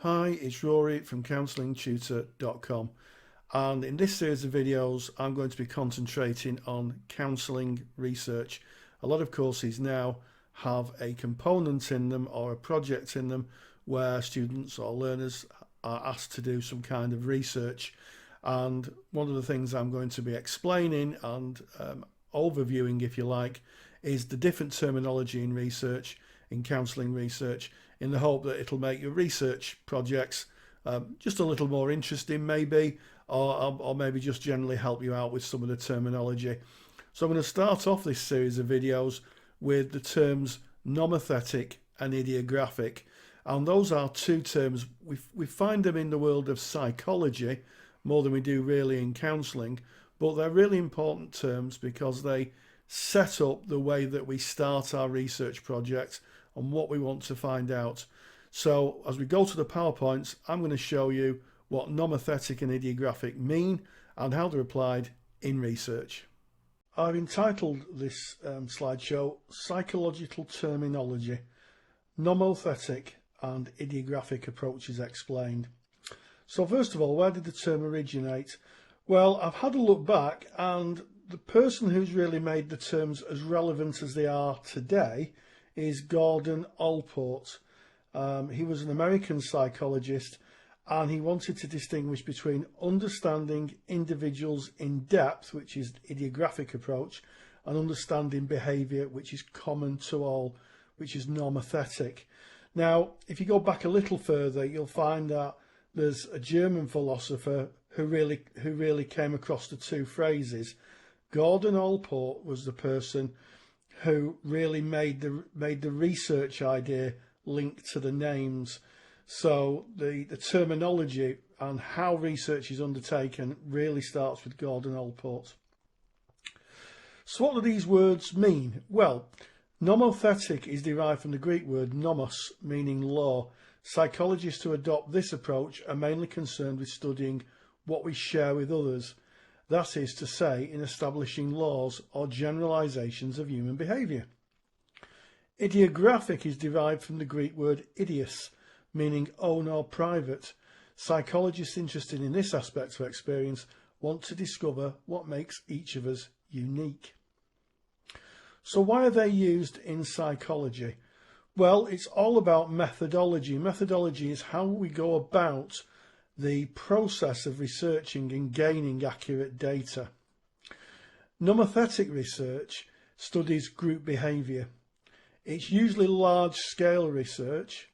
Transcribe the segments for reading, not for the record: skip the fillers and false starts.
Hi, it's Rory from counsellingtutor.com, and in this series of videos I'm going to be concentrating on counselling research. A lot of courses now have a component in them or a project in them where students or learners are asked to do some kind of research, and one of the things I'm going to be explaining and overviewing, if you like, is the different terminology in research, in counselling research, in the hope that it'll make your research projects just a little more interesting maybe, or maybe just generally help you out with some of the terminology. So I'm going to start off this series of videos with the terms nomothetic and idiographic, and those are two terms we find them in the world of psychology more than we do really in counselling, but they're really important terms because they set up the way that we start our research project and what we want to find out. So as we go to the PowerPoints, I'm going to show you what nomothetic and idiographic mean and how they're applied in research. I've entitled this slideshow Psychological Terminology, Nomothetic and Idiographic Approaches Explained. So first of all, where did the term originate? Well, I've had a look back, and the person who's really made the terms as relevant as they are today is Gordon Allport. He was an American psychologist, and he wanted to distinguish between understanding individuals in depth, which is the idiographic approach, and understanding behaviour, which is common to all, which is nomothetic. Now, if you go back a little further, you'll find that there's a German philosopher who really came across the two phrases. Gordon Allport was the person who really made the research idea linked to the names. So the terminology and how research is undertaken really starts with Gordon Allport. So what do these words mean? Well, nomothetic is derived from the Greek word nomos, meaning law. Psychologists who adopt this approach are mainly concerned with studying what we share with others. That is to say, in establishing laws or generalizations of human behavior. Idiographic is derived from the Greek word idios, meaning own or private. Psychologists interested in this aspect of experience want to discover what makes each of us unique. So why are they used in psychology? Well, it's all about methodology. Methodology is how we go about the process of researching and gaining accurate data. Nomothetic research studies group behaviour. It's usually large-scale research.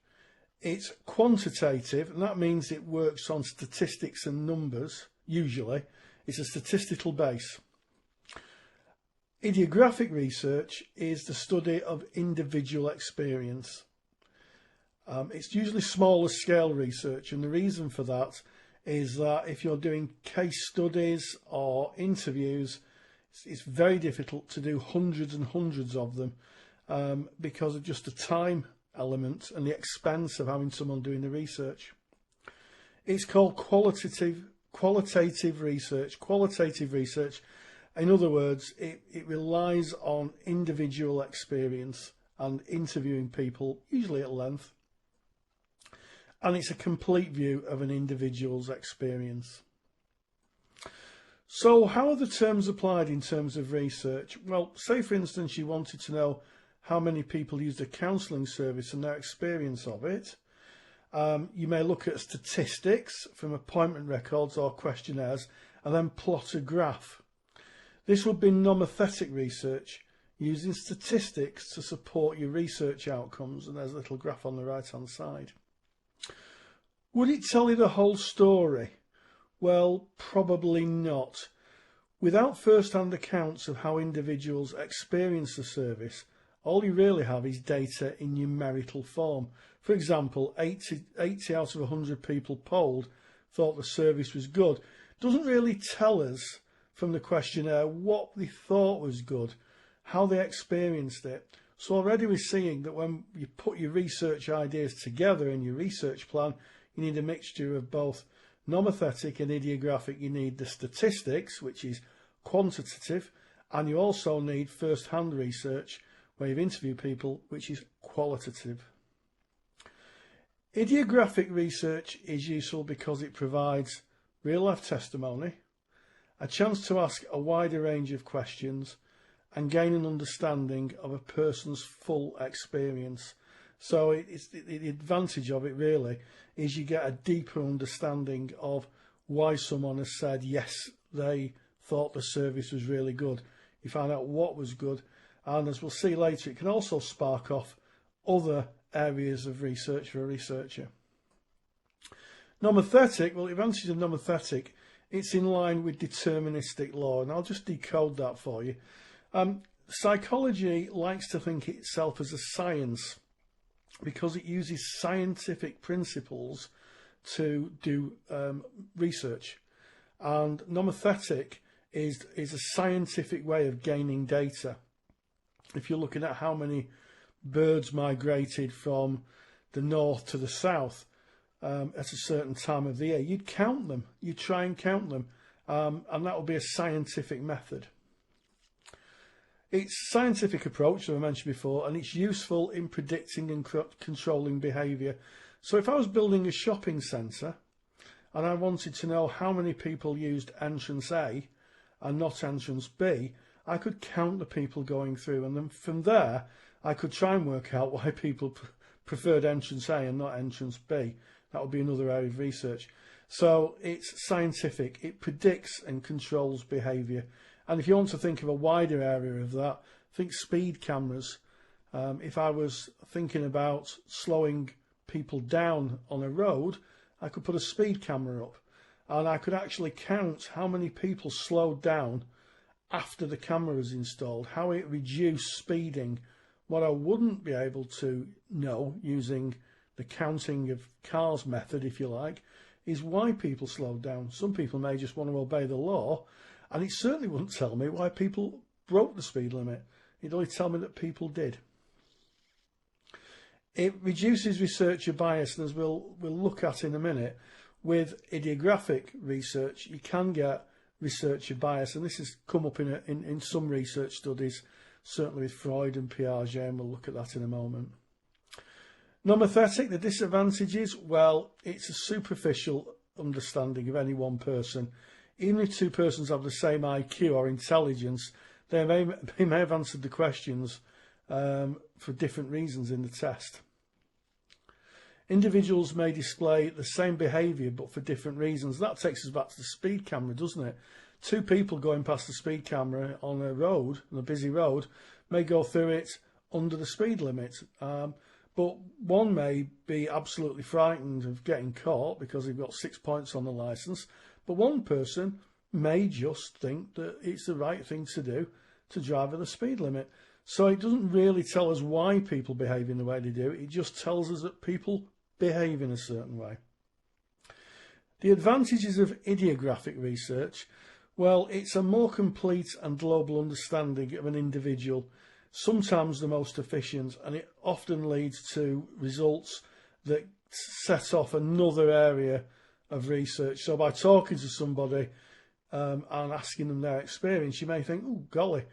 It's quantitative, and that means it works on statistics and numbers, usually. It's a statistical base. Idiographic research is the study of individual experience. It's usually smaller scale research, and the reason for that is that if you're doing case studies or interviews, it's very difficult to do hundreds and hundreds of them because of just the time element and the expense of having someone doing the research. It's called qualitative research. Qualitative research, in other words, it relies on individual experience and interviewing people, usually at length. And it's a complete view of an individual's experience. So how are the terms applied in terms of research? Well, say for instance you wanted to know how many people used a counselling service and their experience of it. You may look at statistics from appointment records or questionnaires and then plot a graph. This would be nomothetic research, using statistics to support your research outcomes, and there's a little graph on the right hand side. Would it tell you the whole story? Well, probably not. Without first-hand accounts of how individuals experience the service, all you really have is data in numerical form. For example, 80 out of 100 people polled thought the service was good. Doesn't really tell us from the questionnaire what they thought was good, how they experienced it. So already we're seeing that when you put your research ideas together in your research plan, you need a mixture of both nomothetic and idiographic. You need the statistics, which is quantitative, and you also need first-hand research, where you've interviewed people, which is qualitative. Idiographic research is useful because it provides real-life testimony, a chance to ask a wider range of questions and gain an understanding of a person's full experience. So the advantage of it really is you get a deeper understanding of why someone has said yes, they thought the service was really good. You find out what was good, and as we'll see later, it can also spark off other areas of research for a researcher. Nomothetic, well, the advantage of nomothetic, it's in line with deterministic law, and I'll just decode that for you. Psychology likes to think itself as a science because it uses scientific principles to do research, and nomothetic is a scientific way of gaining data. If you're looking at how many birds migrated from the north to the south at a certain time of the year, you'd count them, you'd try and count them, and that would be a scientific method. It's a scientific approach, as I mentioned before, and it's useful in predicting and controlling behaviour. So if I was building a shopping centre and I wanted to know how many people used entrance A and not entrance B, I could count the people going through, and then from there I could try and work out why people preferred entrance A and not entrance B. That would be another area of research. So it's scientific, it predicts and controls behaviour. And if you want to think of a wider area of that, think speed cameras. If I was thinking about slowing people down on a road, I could put a speed camera up and I could actually count how many people slowed down after the camera was installed, how it reduced speeding. What I wouldn't be able to know using the counting of cars method, if you like, is why people slowed down. Some people may just want to obey the law, and it certainly wouldn't tell me why people broke the speed limit. It'd only tell me that people did. It reduces researcher bias, and as we'll look at in a minute, with idiographic research, you can get researcher bias, and this has come up in some research studies, certainly with Freud and Piaget, and we'll look at that in a moment. Nomothetic, the disadvantages, well, it's a superficial understanding of any one person. Even if two persons have the same IQ or intelligence, they may have answered the questions for different reasons in the test. Individuals may display the same behaviour but for different reasons. That takes us back to the speed camera, doesn't it? Two people going past the speed camera on a road, on a busy road, may go through it under the speed limit. But one may be absolutely frightened of getting caught because they've got 6 points on the licence. But one person may just think that it's the right thing to do to drive at the speed limit. So it doesn't really tell us why people behave in the way they do. It just tells us that people behave in a certain way. The advantages of idiographic research, well, it's a more complete and global understanding of an individual, sometimes the most efficient, and it often leads to results that set off another area of research. So by talking to somebody and asking them their experience, you may think, oh golly,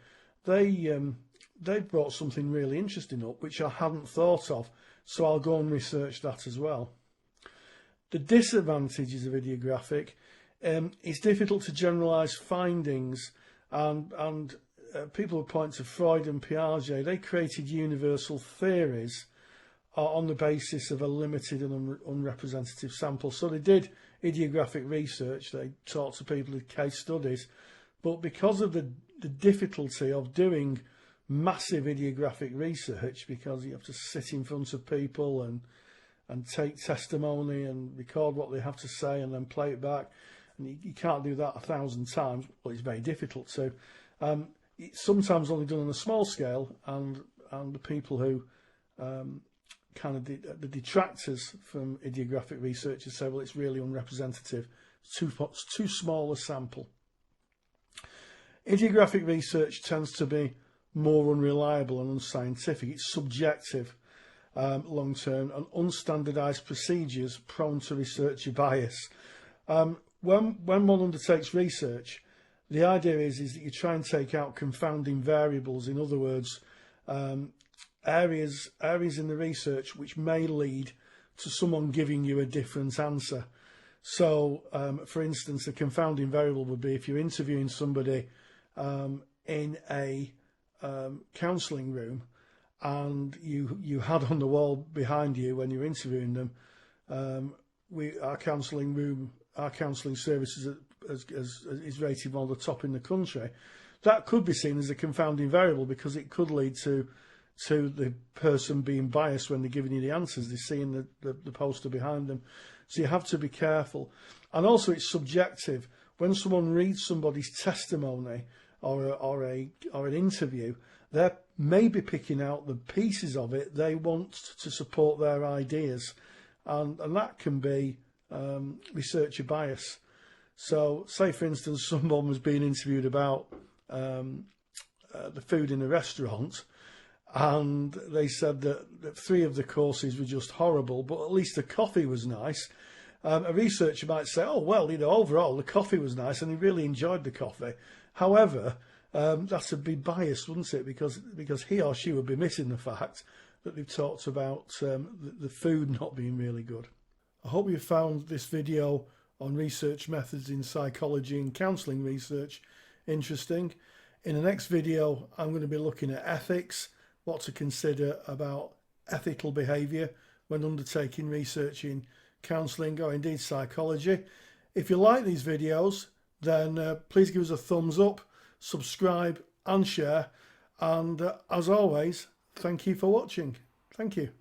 they brought something really interesting up which I hadn't thought of, so I'll go and research that as well. The disadvantages of idiographic, it's difficult to generalise findings, and people would point to Freud and Piaget. They created universal theories on the basis of a limited and unrepresentative sample. So they did idiographic research, they talked to people in case studies, but because of the difficulty of doing massive idiographic research, because you have to sit in front of people and take testimony and record what they have to say and then play it back, and you can't do that 1,000 times. Well, it's very difficult to. It's sometimes only done on a small scale, and the people who kind of the detractors from idiographic researchers say, well, it's really unrepresentative, it's too small a sample. Idiographic research tends to be more unreliable and unscientific. It's subjective, long term, and unstandardized procedures prone to researcher bias. When one undertakes research, the idea is that you try and take out confounding variables. In other words, areas in the research which may lead to someone giving you a different answer. So, for instance, a confounding variable would be if you're interviewing somebody in a counselling room, and you had on the wall behind you when you're interviewing them, our counselling service is rated one of the top in the country. That could be seen as a confounding variable, because it could lead to the person being biased when they're giving you the answers. They're seeing the poster behind them. So you have to be careful. And also, it's subjective. When someone reads somebody's testimony or an interview, they're maybe picking out the pieces of it they want to support their ideas. And that can be researcher bias. So, say for instance, someone was being interviewed about the food in a restaurant, and they said that 3 of the courses were just horrible, but at least the coffee was nice. A researcher might say, oh, well, overall the coffee was nice and he really enjoyed the coffee. However, that would be biased, wouldn't it? Because he or she would be missing the fact that they've talked about the food not being really good. I hope you found this video on research methods in psychology and counselling research interesting. In the next video, I'm going to be looking at ethics, what to consider about ethical behaviour when undertaking research in counselling or indeed psychology. If you like these videos, then please give us a thumbs up, subscribe and share. And as always, thank you for watching. Thank you.